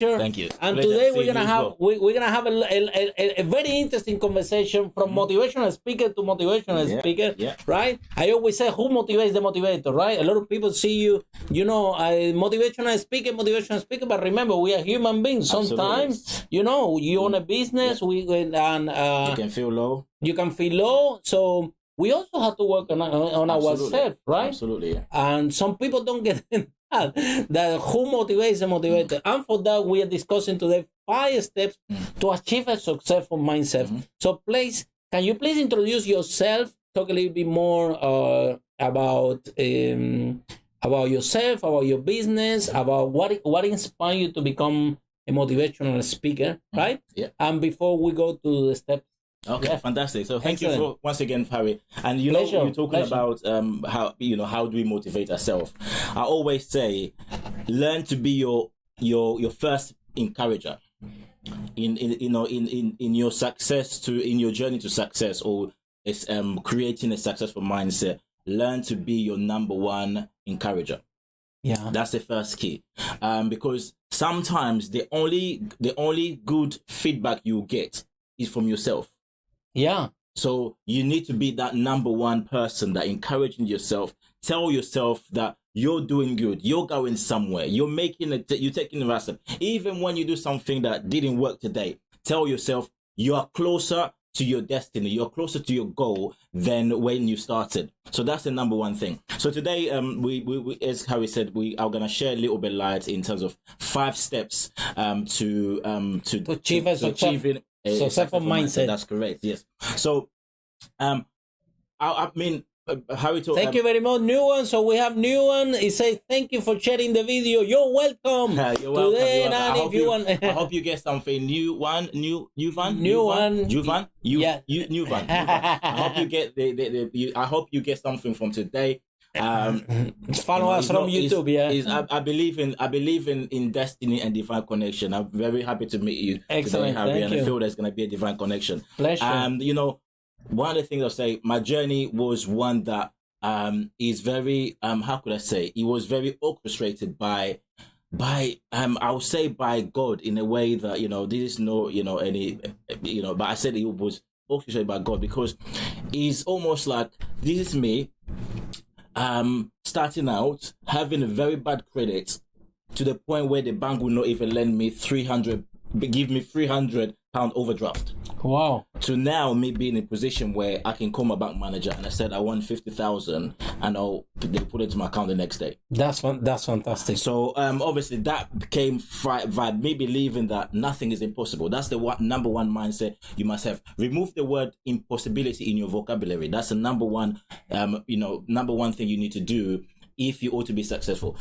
Thank you. And Pleasure today seeing we're gonna you as have well. we're gonna have a very interesting conversation from motivational speaker to motivational speaker. Yeah. Right? I always say, who motivates the motivator? Right? A lot of people see you, motivational speaker, but remember, we are human beings. Sometimes, Absolutely. you own a business. You can feel low. You can feel low. So we also have to work on ourselves, right? Absolutely. Yeah. And some people don't get that who motivates the motivator. And for that, we are discussing today 5 steps to achieve a successful mindset. So please, can you please introduce yourself, talk a little bit more about yourself, about your business, about what inspired you to become a motivational speaker, right? Yeah. And before we go to the steps. Okay, fantastic. So thank you for once again, Harry. And you're talking about how do we motivate ourselves? I always say, learn to be your first encourager in your success in your journey to success, or it's creating a successful mindset. Learn to be your number one encourager. Yeah, that's the first key. Because sometimes the only good feedback you get is from yourself. Yeah. So you need to be that number one person that encouraging yourself. Tell yourself that you're doing good. You're going somewhere. You're taking the right step. Even when you do something that didn't work today, tell yourself you are closer to your destiny. You're closer to your goal than when you started. So that's the number one thing. So today, we as Harry said, we are going to share a little bit light in terms of 5 steps to achieve a successful mindset. That's correct. Yes. So, I mean, Harry told. Thank you very much, new one. So we have new one. It says thank you for sharing the video. You're welcome. You're welcome. Today, You're welcome. I hope you get something new one. New van. I hope you get I hope you get something from today. Follow us from YouTube. I believe in destiny and divine connection. I'm very happy to meet you. Excellent. Today, Harry, Thank and you. I feel there's going to be a divine connection. Pleasure. One of the things I'll say, my journey was one that is very how could I say, it was very orchestrated by I'll say by God, in a way that this is no but I said it was orchestrated by God, because it's almost like this is me starting out, having a very bad credit, to the point where the bank will not even lend me give me £300 overdraft. Wow. To now me being in a position where I can call my bank manager and I said I want 50,000 and they put it to my account the next day. That's fantastic. So obviously that became me believing that nothing is impossible. That's the number one mindset you must have. Remove the word impossibility in your vocabulary. That's the number one thing you need to do if you ought to be successful.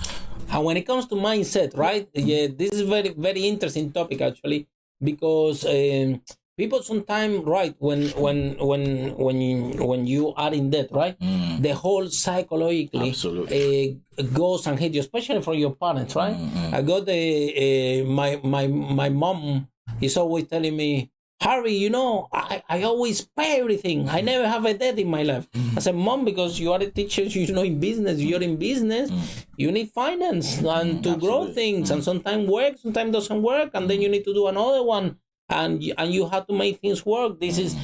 And when it comes to mindset, right? Yeah, this is very, very interesting topic actually, because people sometimes, right, when you are in debt, right, the whole psychologically goes and hit you, especially from your parents, right? I got my mom is always telling me, Harry, I always pay everything. I never have a debt in my life. I said, Mom, because you are a teacher, in business. You're in business. You need finance and to grow things. And sometimes works, sometimes doesn't work. And then you need to do another one. And you have to make things work. This is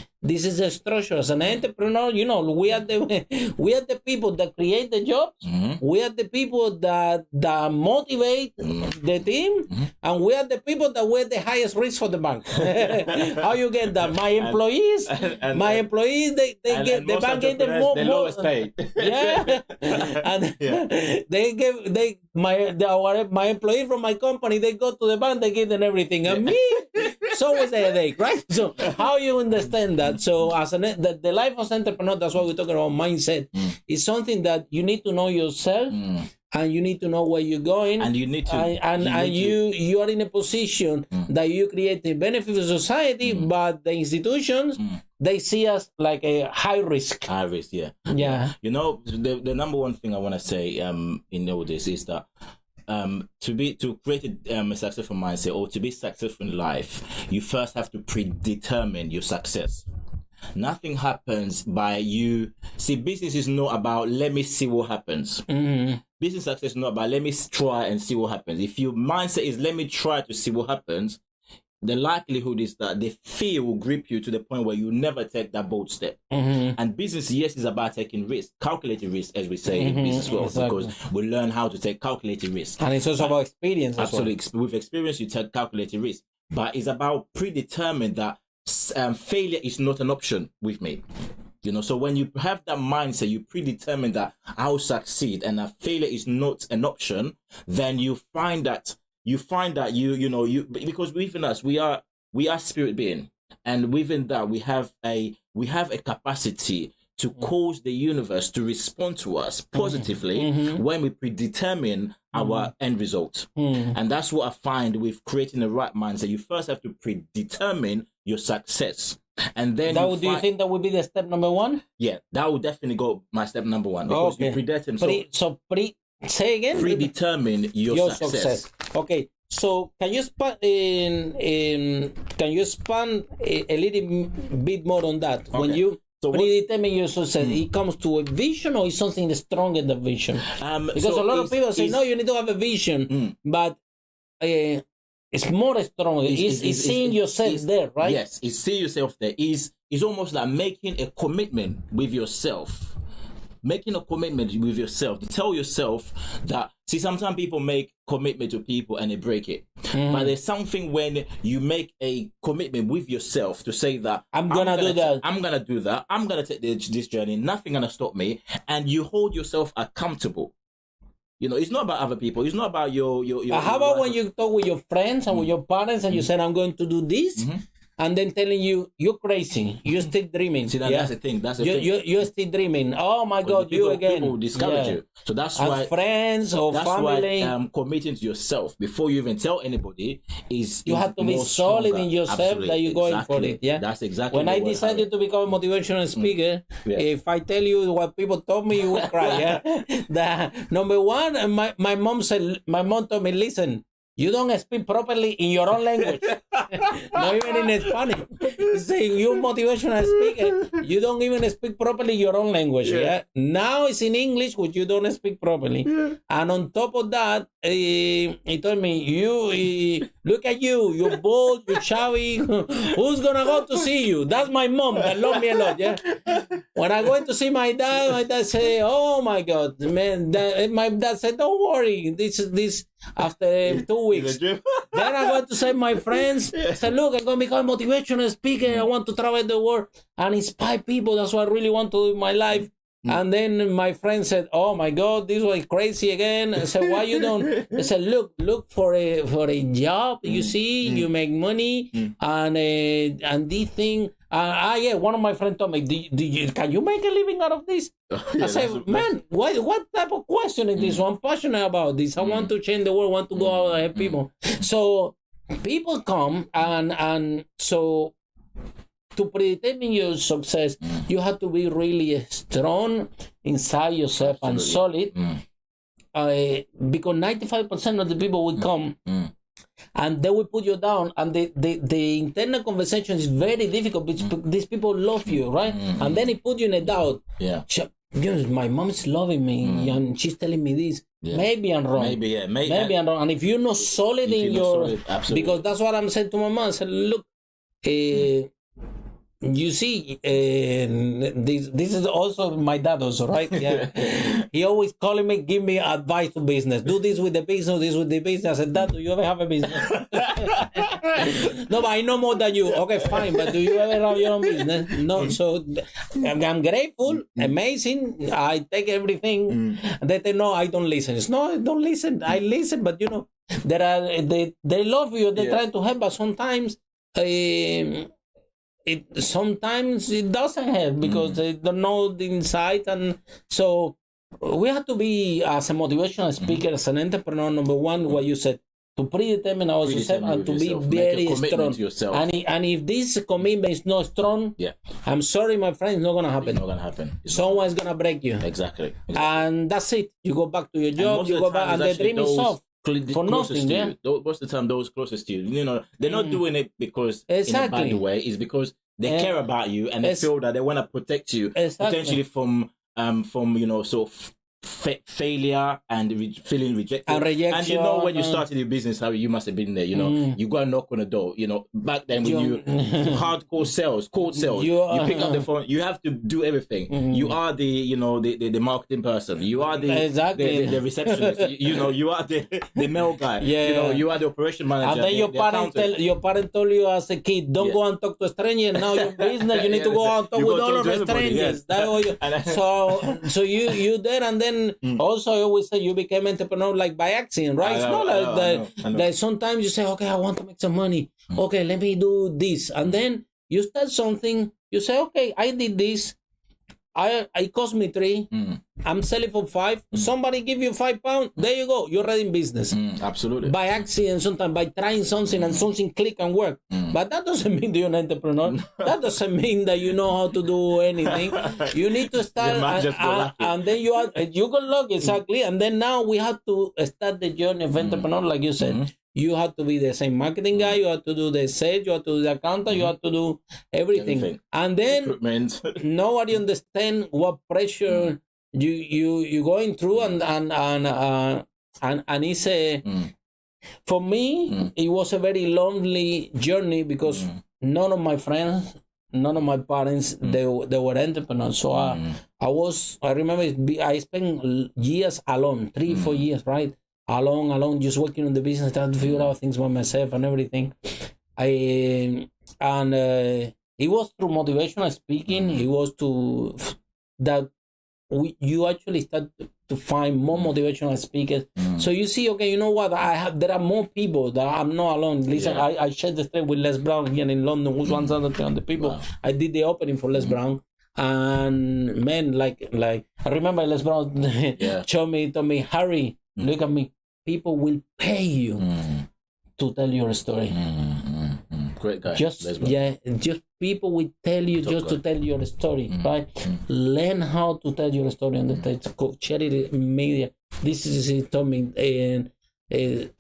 a structure. As an entrepreneur, we are the people that create the jobs. We are the people that motivate the team, and we are the people that wear the highest risk for the bank. How you get that? My employees, they get the bank get the lowest paid. Yeah, and my employee from my company, they go to the bank, they give them everything, and me, it's always a headache, right? So how you understand that? So as the life of entrepreneur, that's why we're talking about mindset. It's something that you need to know yourself, and you need to know where you're going, and you need to, you are in a position that you create a benefit for society, but the institutions they see us like a high risk. Yeah. The number one thing I want to say in all this is that to create a successful mindset, or to be successful in life, you first have to predetermine your success. nothing happens by you. See, business is not about let me see what happens. Business success is not about let me try and see what happens. If your mindset is let me try to see what happens, the likelihood is that the fear will grip you to the point where you never take that bold step. And business, yes, is about taking risk, calculated risk, as we say in business world, because we learn how to take calculated risk. And it's also about experience. Absolutely. With experience, you take calculated risk. But it's about predetermined that failure is not an option with me. So when you have that mindset, you predetermine that I'll succeed and that failure is not an option, then you find that because within us we are spirit being, and within that we have a capacity to cause the universe to respond to us positively when we predetermine our end result. And that's what I find with creating the right mindset. You first have to predetermine your success. And then do you think that would be the step number one? Yeah, that would definitely go my step number one, because you predetermine. Say again. Predetermine your success. Okay. So can you expand a little bit more on that? Okay. When you predetermine your success, it comes to a vision, or is something stronger than vision? Because a lot of people say, no, you need to have a vision, but it's more strong. It's seeing yourself there, right? Yes, it's seeing yourself there. It's almost like making a commitment with yourself. Making a commitment with yourself to tell yourself that, see, sometimes people make commitment to people and they break it. But there's something when you make a commitment with yourself to say that I'm gonna do that. I'm gonna take this journey. Nothing gonna stop me, and you hold yourself accountable. It's not about other people. It's not about your how about when you talk with your friends and with your parents and you said, I'm going to do this, and then telling you, you're crazy. You're still dreaming. See, that's the thing. That's the thing. You're still dreaming. Oh, my God, you again. People discourage you. So that's why... friends or family. That's why committing to yourself before you even tell anybody is... You have to be solid in yourself. Absolutely. That you're going for it. Yeah, that's exactly when I decided to become a motivational speaker, if I tell you what people told me, you will cry. Yeah. Number one, my mom told me, listen, you don't speak properly in your own language. Not even in Spanish. Say, you're motivational speaker. You don't even speak properly your own language. Yeah. Now it's in English, which you don't speak properly. And on top of that, he told me, look at you. You're bold, you're chubby. Who's going to go to see you? That's my mom that loves me a lot. Yeah. When I went to see my dad said, oh my God, man. My dad said, don't worry. This after 2 weeks. Then I went to say my friends, I said, look, I'm going to become a motivational speaker. I want to travel the world and inspire people. That's what I really want to do in my life. And then my friend said, oh my God, this was crazy again. I said, why you don't? I said, look for a job. You see, you make money and this thing. One of my friends told me, can you make a living out of this? I said, man, what type of question is this? I'm passionate about this. I want to change the world, want to go out and help people. So people come and so to predetermine your success, you have to be really strong inside yourself and solid. Because 95% of the people will come and they will put you down, and the internal conversation is very difficult because these people love you, right? And then it put you in a doubt. My mom's loving me and she's telling me this. Maybe I'm wrong. Maybe I'm wrong. And if you're not solid because that's what I'm saying to my mom. I said, look, you see, this is also my dad also, right? Yeah. He always calling me, give me advice to business. Do this with the business, this with the business. I said, Dad, do you ever have a business? No, but I know more than you. Okay, fine, but do you ever have your own business? No, so I'm grateful, amazing. I take everything. They say, no, I don't listen. It's no, I don't listen. I listen, but they love you. They're trying to help, but sometimes sometimes it doesn't help because they don't know the inside. And so we have to be, as a motivational speaker, as an entrepreneur, number one, what you said, to predetermine ourselves and to be very strong. And if this commitment is not strong, I'm sorry, my friend, it's not going to happen. It's not going to happen. Someone's going to break you. Exactly. And that's it. You go back to your job, you go back, and the dream is off. For nothing, Most of the time, those closest to you, they're not doing it because in a bad way. It's because They care about you, and they feel that they want to protect you potentially from sort of failure and feeling rejected. And rejection. And you know, when you started your business, how you must have been there. You know, you go and knock on the door. You know, back then when you hardcore sales, cold sales, you pick up the phone. You have to do everything. You are the the marketing person. You are the receptionist. You are the mail guy. You are the operation manager. And then your parent told you as a kid, don't go and talk to strangers. Now your business, you need to go and talk with all of the strangers. So you there, and then also I always say you became entrepreneur like by accident, right? It's not like that sometimes you say, okay, I want to make some money. Okay, let me do this. And then you start something, you say, okay, I did this. It cost me 3. I'm selling for 5. Somebody give you £5. There you go. You're already in business. Absolutely. By accident, sometimes by trying something and something click and work. But that doesn't mean you're an entrepreneur. That doesn't mean that you know how to do anything. You need to start and then you got lucky, exactly. And then now we have to start the journey of entrepreneur, like you said. You have to be the same marketing guy. You have to do the sales. You have to do the accountant. You have to do everything. And then nobody understands what pressure you going through. And it's for me, it was a very lonely journey because none of my friends, none of my parents, they were entrepreneurs. So I remember I spent years alone, 3-4 years, right? Alone, just working on the business, trying to figure out things by myself and everything. It was through motivational speaking. It was you actually start to find more motivational speakers. So you see, okay, you know what? There are more people that I'm not alone. Listen, I shared the stage with Les Brown here in London, who's 100 people. Wow. I did the opening for Les Brown. And man, like I remember Les Brown told me, Harry, look at me. People will pay you to tell your story. Great guy. Just people will tell you to tell your story, right? Learn how to tell your story on the stage. Charity media. This is it told me, and it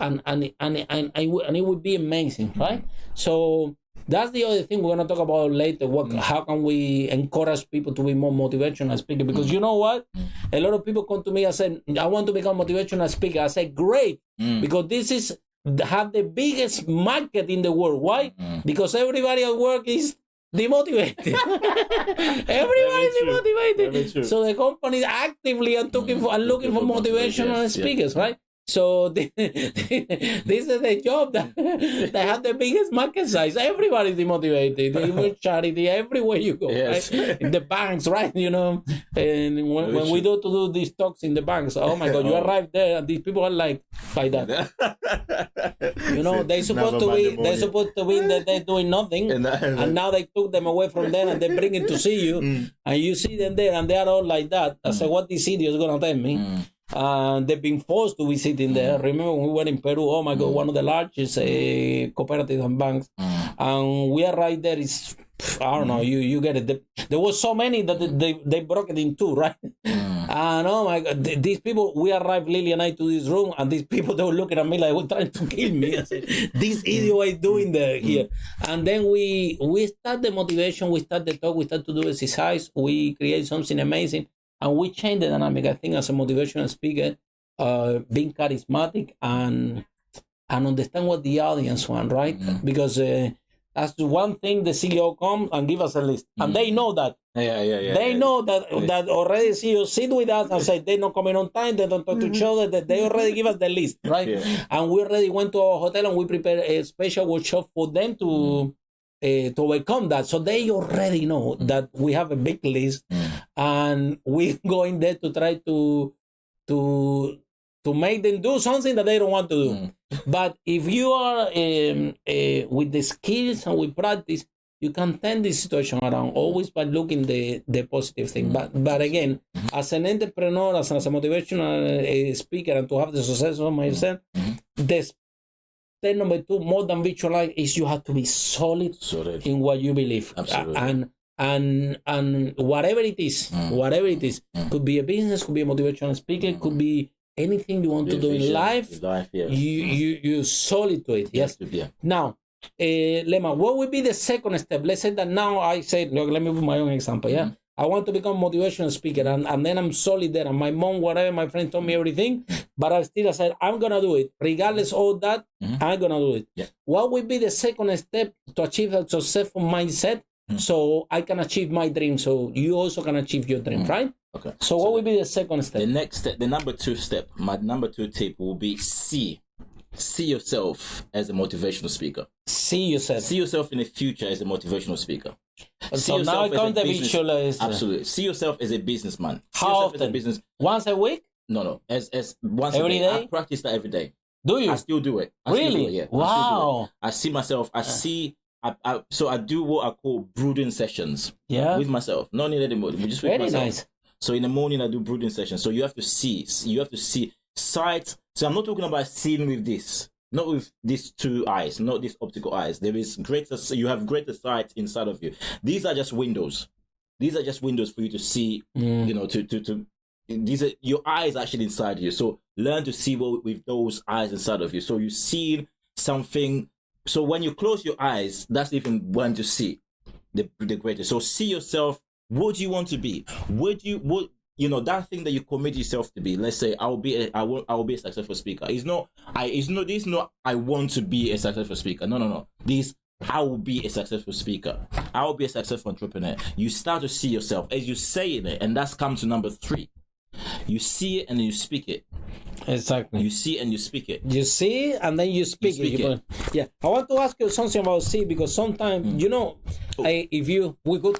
would be amazing, right? So that's the other thing we're gonna talk about later. How can we encourage people to be more motivational speaker? Because you know what, a lot of people come to me and say, "I want to become a motivational speaker." I say, "Great," because this have the biggest market in the world. Why? Because everybody at work is demotivated. Everybody's demotivated. So the company is actively looking for motivational speakers, right? So this is the job that have the biggest market size. Everybody's demotivated. Even charity, everywhere you go, right? In the banks, right? You know, and when we do these talks in the banks, oh my God, you arrive there and these people are like that. You know, they're supposed to be that they're doing nothing, and now they took them away from there and they bring it to see you, and you see them there and they are all like that. I said, what this idiot is gonna tell me? They've been forced to be sitting there. Remember when we were in Peru? Oh my God, one of the largest cooperatives and banks, and we are right there. It's I don't know. You get it. There was so many that they broke it in 2, right? And oh my God, these people. We arrived, Lily and I, to this room, and these people, they were looking at me like, "We're trying to kill me." I said, "This idiot is doing there here." And then we start the motivation. We start the talk. We start to do exercise. We create something amazing. And we change the dynamic. I think as a motivational speaker, being charismatic and understand what the audience want, right? Because that's one thing. The CEO come and give us a list, and they know that. They know that already. CEO sit with us and say they're not coming on time. They don't talk to each other. That they already give us the list, right? And we already went to our hotel and we prepared a special workshop for them to overcome that. So they already know that we have a big list. And we go in there to try to make them do something that they don't want to do. But if you are with the skills and with practice, you can turn this situation around always by looking the positive thing. But again, as an entrepreneur, as a motivational speaker, and to have the success of myself, the step number 2, more than visualize, is you have to be solid in what you believe. Absolutely. And whatever it is, could be a business, could be a motivational speaker, could be anything you want to do in life. You solid to it. Yes. Now, Lema, what would be the second step? Let's say that now I say, look, let me put my own example. Yeah, I want to become a motivational speaker, and then I'm solid there. And my mom, whatever, my friend told me everything, but I said, I'm gonna do it regardless of that. I'm gonna do it. Yeah. What would be the second step to achieve a successful mindset? So I can achieve my dream, so you also can achieve your dream, right? Okay. So what would be the second step? The next step, the number 2 step, my number 2 tip will be see yourself as a motivational speaker. See yourself in the future as a motivational speaker. So now I come the visualize. Absolutely. See yourself as a businessman. How often? Once a week? No. As once every a day. Day? I practice that every day. Do you? I still do it. Really? Yeah. Wow. I see myself. So I do what I call brooding sessions. Yeah. With myself. Not only anymore. Just with very myself. Nice. So in the morning I do brooding sessions. So you have to see. Sight. So I'm not talking about seeing with this. Not with these 2 eyes, not these optical eyes. You have greater sight inside of you. These are just windows. These are just windows for you to see, these are your eyes actually inside you. So learn to see with those eyes inside of you. So you see something. So when you close your eyes, that's even when to see the greatest. So see yourself. What do you want to be? That thing that you commit yourself to be. Let's say I will be a successful speaker. It's not I want to be a successful speaker. No. I will be a successful speaker. I will be a successful entrepreneur. You start to see yourself as you say it, and that's comes to number 3. You see it and then you speak it. Exactly. You see and you speak it. You see and then you speak it. Yeah. I want to ask you something about see, because sometimes we could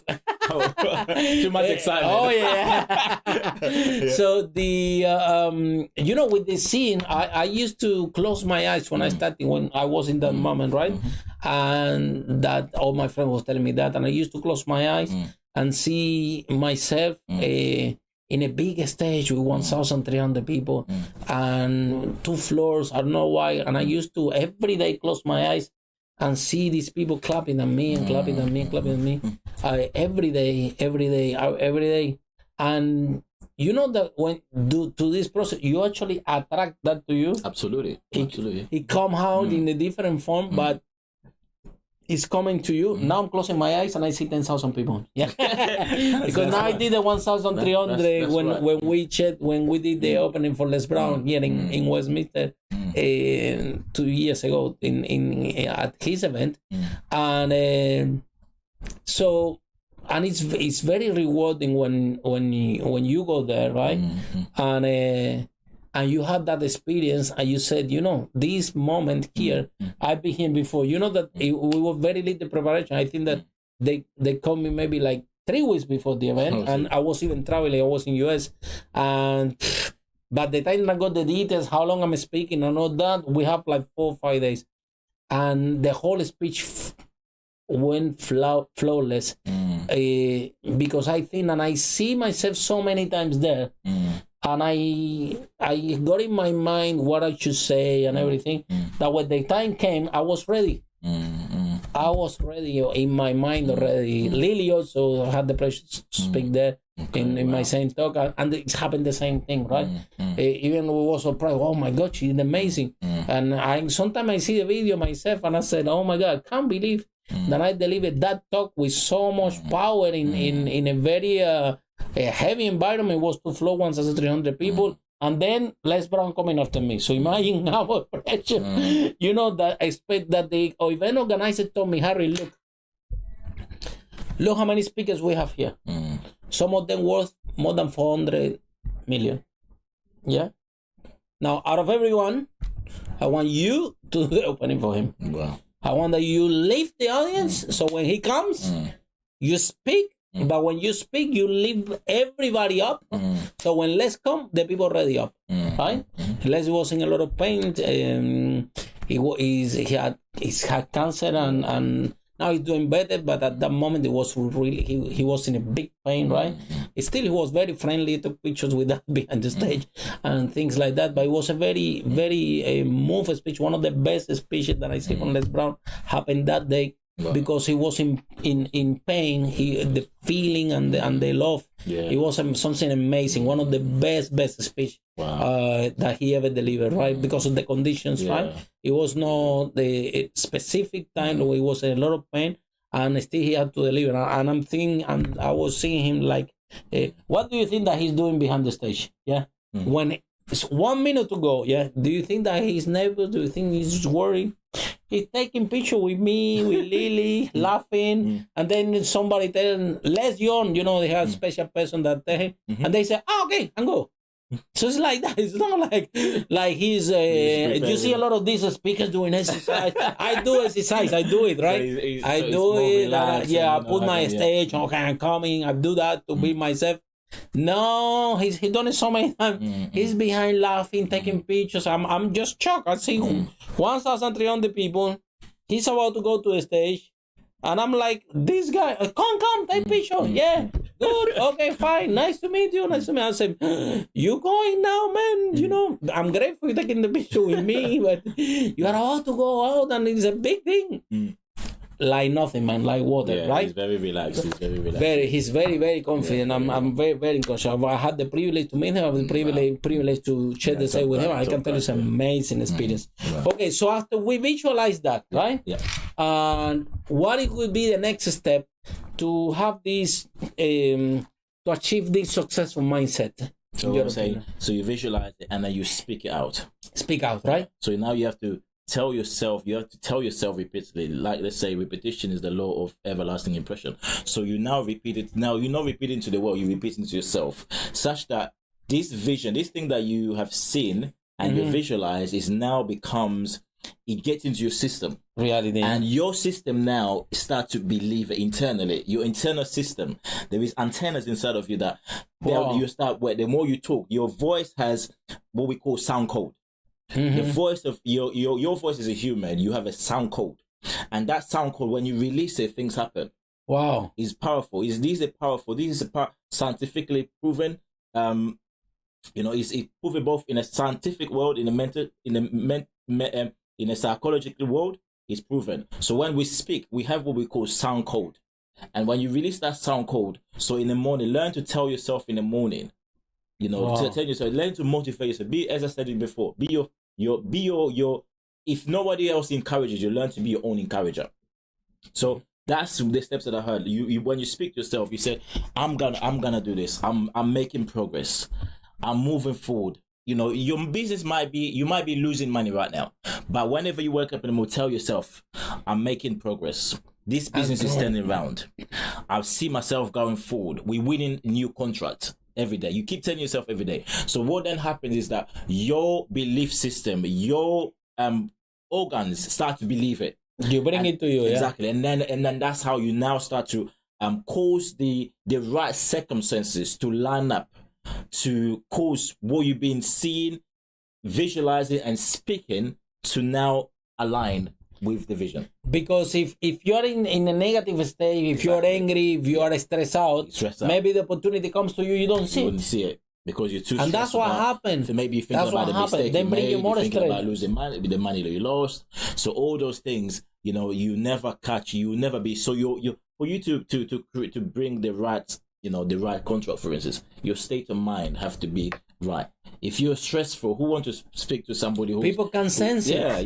too much excitement. Oh yeah. Yeah. So with the seeing, I used to close my eyes when I started, when I was in that moment, right? And that all my friend was telling me that, and I used to close my eyes and see myself in a big stage with 1,300 people and 2 floors. I don't know why. And I used to every day close my eyes and see these people clapping at me and clapping at me and clapping at me. Every day. And you know that when to this process, you actually attract that to you. Absolutely. It come out in a different form, but it's coming to you. Now I'm closing my eyes and I see 10,000 people. Yeah, because now I did the 1,300 when we did the opening for Les Brown here in Westminster 2 years ago at his event, and it's very rewarding when you go there, right? And you have that experience, and you said, this moment here, I've been here before. You know that we were very little preparation. I think that they called me maybe like 3 weeks before the event, and I was even traveling. I was in US, and by the time I got the details, how long I'm speaking and all that, we have like 4 or 5 days, and the whole speech went flawless, because I think, and I see myself so many times there. And I got in my mind what I should say and everything, that when the time came, I was ready. I was ready in my mind already. Lily also had the pleasure to speak there in my same talk, and it happened the same thing, right? Even we were surprised, oh my God, she did amazing. And sometimes I see the video myself and I said, oh my God, I can't believe that I delivered that talk with so much power in a very... a heavy environment. Was to flow 1,300 people, and then Les Brown coming after me. So imagine our pressure. That I expect that the event organizer told me, Harry, look how many speakers we have here. Some of them worth more than 400 million. Yeah. Now, out of everyone, I want you to do the opening for him. Wow. I want that you lift the audience, so when he comes, you speak. But when you speak, you lift everybody up. So when Les come, the people already up, right? Les was in a lot of pain. He had cancer, and now he's doing better. But at that moment, it was really he was in a big pain, right? Still, he was very friendly. Took pictures with that behind the stage and things like that. But it was a very, very moving speech. One of the best speeches that I see from Les Brown happened that day. because he was in pain. The feeling and the love. It was something amazing. One of the best speech that he ever delivered, right? Because of the conditions, right? It was not the specific time where he was in a lot of pain, and still he had to deliver. And I'm thinking, and I was seeing him like, what do you think that he's doing behind the stage? Yeah, when it's 1 minute to go. Yeah, do you think that he's nervous? Do you think he's worried? He's taking picture with me, with Lily, laughing, and then somebody tell him, Les Young, they have a special person that tell him, and they say, okay, and go. So it's like that. It's not like he's. You see a lot of these speakers doing exercise. I do exercise. I do it, right? I do it. I put my stage. Okay, I'm coming. I do that to be myself. No, he's done it so many times. He's behind laughing, taking pictures. I'm just shocked. I see 1,300 people. He's about to go to the stage, and I'm like, this guy, come, take picture. Yeah, good. Okay, fine. Nice to meet you. I said, you going now, man? I'm grateful you're taking the picture with me, but you are about to go out, and it's a big thing. Like nothing, man, like water, right? He's very relaxed. He's very, very confident. I'm very, very conscious. I had the privilege to meet him. I had the privilege to share the same with him. I can tell you it's an amazing experience. Okay, so after we visualize that, right? What it would be the next step to have this, to achieve this successful mindset? So I'm saying, so you visualize it and then you speak it out. Speak out, right? So now you have to tell yourself repeatedly, like let's say repetition is the law of everlasting impression. So you now repeat it. Now you're not repeating to the world, you're repeating to yourself, such that this vision, this thing that you have seen and you visualize it gets into your system. Reality. And your system now start to believe it internally. Your internal system, there is antennas inside of you that you start where the more you talk, your voice has what we call sound code. The voice of your voice is a human. You have a sound code, and that sound code, when you release it, things happen. Wow, it's powerful. These are powerful. These are scientifically proven. It's proven both in a scientific world, in a psychological world. It's proven. So when we speak, we have what we call sound code, and when you release that sound code, so in the morning, learn to tell yourself in the morning. To tell yourself, learn to motivate yourself. Be, as I said it before, be your. If nobody else encourages you, learn to be your own encourager. So that's the steps that I heard. You when you speak to yourself, you say, I'm gonna do this. I'm making progress. I'm moving forward. Your business you might be losing money right now, but whenever you wake up in the morning, tell yourself, I'm making progress. This business is turning around. I see myself going forward. We're winning new contracts every day. You keep telling yourself every day. So what then happens is that your belief system, your organs start to believe it. You bring it to you, exactly. And then that's how you now start to cause the right circumstances to line up to cause what you've been seeing, visualizing, and speaking to now align with the vision. Because if you're in a negative state, if you're angry, if you are stressed out, maybe the opportunity comes to you, you don't see it. You wouldn't see it because you're too stressed. And that's what happened. So maybe you think about the mistake then bring you more stress. About losing money, the money that you lost. So all those things, you never catch, you will never be. So for you to bring the right, the right contract, for instance, your state of mind have to be right. If you're stressful, who want to speak to somebody who people can sense it? Yeah,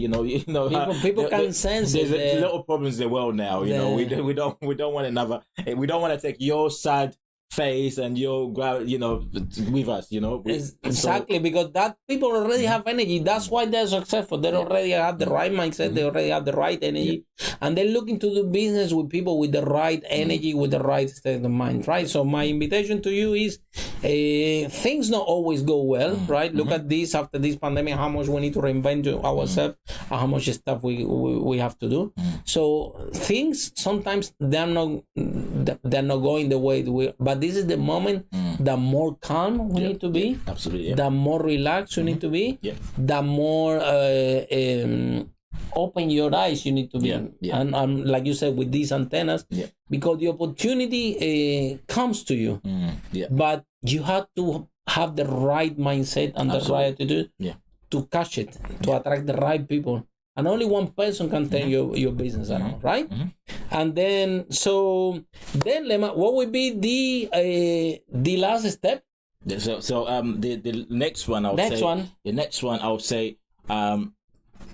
people can sense it. There's a lot of problems in the world now. We don't want another. We don't want to take your sad face and your with us. Exactly, because that people already have energy. That's why they're successful. They already have the right mindset. They already have the right energy, and they're looking to do business with people with the right energy, with the right state of mind. Right. So my invitation to you is, things don't always go well. Right. Look at this after this pandemic. How much we need to reinvent ourselves, and how much stuff we have to do. So things sometimes they're not going the way but this is the moment the more calm we need to be. Absolutely. The more relaxed you need to be. The more open your eyes you need to be. And like you said, with these antennas, because the opportunity comes to you. But you have to have the right mindset and the right attitude to catch it, to attract the right people. And only one person can turn your business around, right? And then, Lema, what would be the last step? So the next one I'll say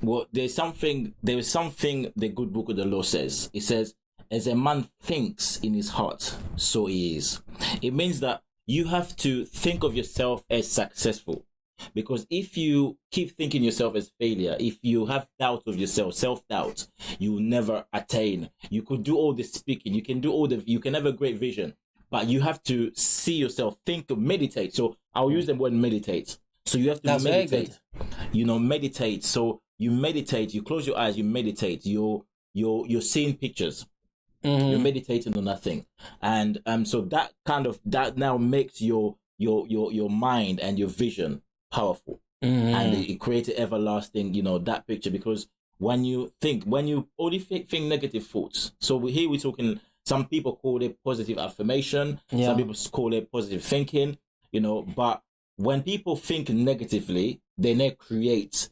well, there is something the good book of the law says. It says, as a man thinks in his heart, so he is. It means that you have to think of yourself as successful. Because if you keep thinking yourself as failure, if you have doubt of yourself, self-doubt, you will never attain. You could do all the speaking, you can have a great vision, but you have to see yourself, meditate. So I'll use the word meditate. So you have to meditate. Meditate. So you meditate, you close your eyes, you meditate, you're seeing pictures. Mm-hmm. You're meditating on nothing. And so that now makes your mind and your vision powerful. Mm-hmm. And it creates an everlasting, that picture. Because when you only think negative thoughts, so here we're talking, some people call it positive affirmation, some people call it positive thinking, but when people think negatively, they never create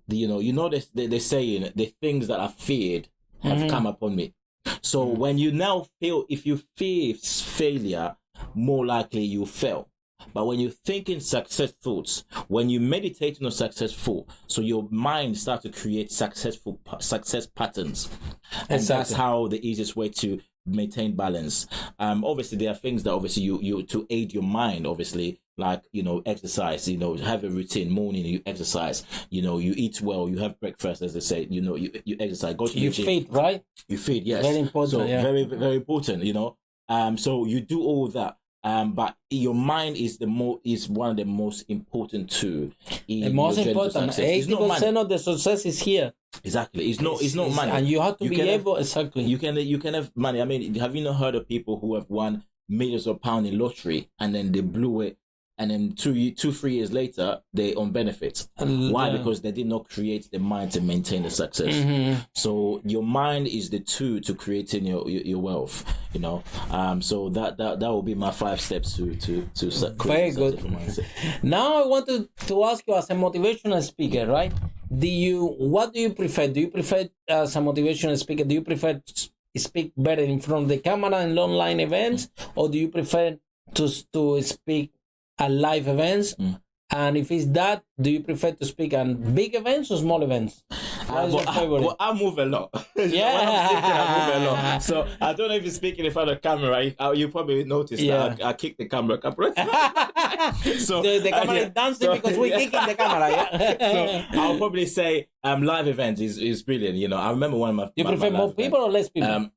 they're saying the things that I feared have come upon me. So when you now if you fear failure, more likely you fail. But when you think in success thoughts, when you meditate on successful, so your mind starts to create success patterns. And that's how the easiest way to maintain balance. Obviously there are things that obviously you to aid your mind, obviously, like exercise, have a routine. Morning you exercise, you eat well, you have breakfast, as they say, you exercise, go to the gym. Feed, right? You feed, yes. Very important. So very, very important, so you do all that. But your mind is one of the most important too. The most important. 80% of the success is here. Exactly. It's not money. And you have to be able, exactly. You can have money. I mean, have you not heard of people who have won millions of pounds in lottery and then they blew it, and then 2-3 years later they're on benefits? Why? Because they did not create the mind to maintain the success. Mm-hmm. So your mind is the tool to creating your wealth. So that will be my 5 steps to very good. Now I want to ask you, as a motivational speaker, right? What do you prefer? Do you prefer, as a motivational speaker, do you prefer to speak better in front of the camera in online events, or do you prefer to speak at live events? And if it's that, do you prefer to speak at big events or small events? I move a lot. Yeah. When I'm speaking, I move a lot. So I don't know if you're speaking in front of the camera. You probably noticed that I kick the camera. So the camera is dancing because we're kicking the camera. Yeah. So I'll probably say live events is brilliant. I remember one of my. You prefer more people or less people?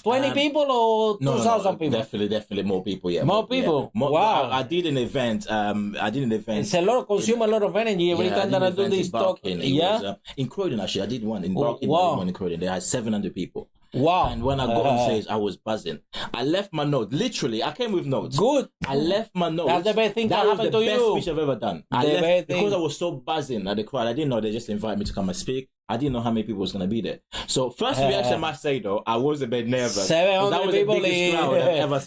20 people or 2,000 people? Definitely more people. Yeah, more people. Yeah. Wow! I did an event. It's a lot. Consume a lot of energy every time that I do this talk. In Croydon, actually, I did one in Barking. Wow! In Croydon, they had 700 people. Wow! And when I got on stage, I was buzzing. I left my note. Literally, I came with notes. Good. I left my notes. That's the best thing that happened to you. That was the best speech I've ever done. I left because I was so buzzing at the crowd. I didn't know they just invited me to come and speak. I didn't know how many people was going to be there. So first reaction I must say though, I was a bit nervous. 700 that was people. The biggest crowd I've ever